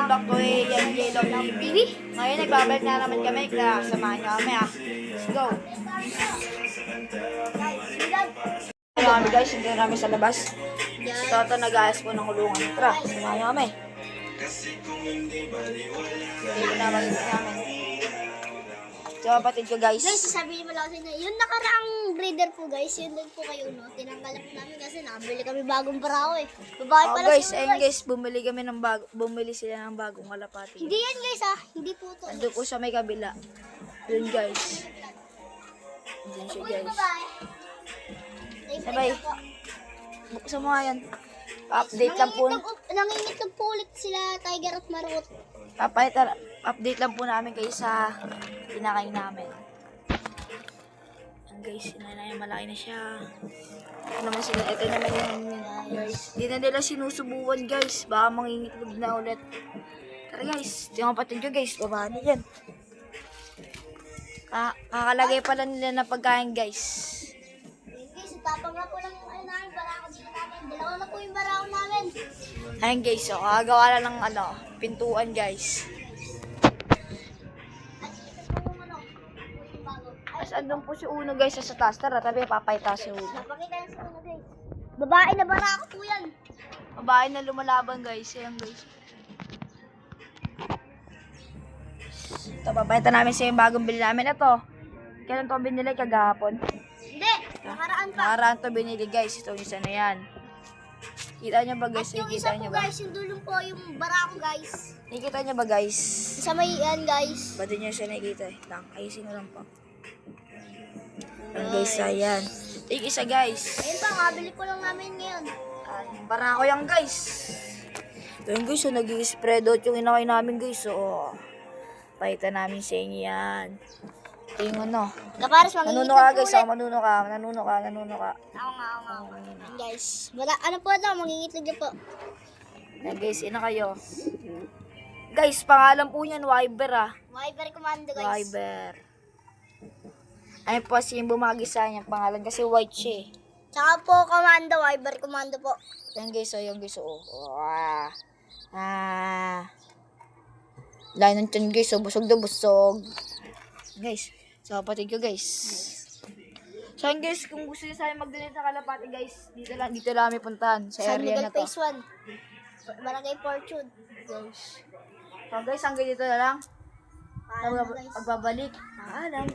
welcome back to Yellow TV. Ngayon nagbabalik na naman kami, kaya samahan nyo kami ah. Let's go! Ano kami guys, hindi na namin sa labas. Si Toto nag-aayos po ng kulungan. Tara, samahan nyo kami. Hindi na naman namin. So kapatid ko guys. Guys, sasabihin mo lang sa inyo, yung nakaraang breeder po guys, yun din po kayo, no? Tinanggal po namin kasi nakabili kami bagong barao eh. Babae pala guys, siya, ayun guys, bumili sila ng bagong kalapati. Hindi yan guys ah, hindi po to. Ando po sa may kabila. Yun guys. Diyan siya guys. Sabay. Buksan mo nga yan. Update lang po. Nangingitlog po ulit sila, Tiger at Marot. Update lang po namin kayo sa pinakain namin. Ang guys, sinanay, malaki na siya. Ito naman sila, ito naman yung guys. Hindi na nila sinusubuan guys. Baka mangingitlog na ulit. Tara guys, yung kapatid ko guys, baba na yan. Kakalagay pala nila na pagkain guys. Guys, tapang na po lang yung ano namin, barako dito namin. Dalawa na po yung barako namin. Ayun guys, so kakagawa lang ng pintuan guys. As andun po si Uno guys sa taas. Tara, tabi papayta si Uno. Napakita yan sa ano guys. Babae na barako po yan. Babae na lumalaban guys. Ayan guys. Ito, papayta namin sa yung bagong bili namin. Ito, kailan ito binili? Kagahapon. Hindi, nakaraan pa. Nakaraan ito binili guys. Ito isa na yan. Kita nyo ba guys? At yung isa po guys, yung dulong po, yung barako guys. Nakikita nyo ba guys? Sa may yan guys. Ba't nyo siya nakikita eh? Lang, ayusin ko lang po. Ayan guys, ayan. Take isa guys. Ayun pa, kabili ko lang namin ngayon. Barako yan guys. Ayun guys, so nag-i-spread out yung inaway namin guys. So, paita namin sa inyo yan. Ito yung ano. Kapares, Nanuno ka guys, manuno ka. Oo nga. Ayan guys. Ano po ito? Mangingitlog na po. Ayan guys, ina kayo. Guys, pangalan po niyan, Wyber ah. Wyber Commando guys. Wyber. Ayun po kasi yung bumagi sa niya pangalan kasi white siya eh. Tsaka po Commando, Wyber Commando po. Ayan guys, so yung guys, Lain ng tiyan guys, so busog na busog. Guys, so kapatid ko guys. So yun guys, kung gusto niyo sa akin mag-donate sa kalapati guys, dito lang kami puntahan sa San area Miguel na to. Phase 1. Barangay Fortune. Guys. So guys, hanggang dito na lang. Paalam na guys. Pagbabalik. Paalam.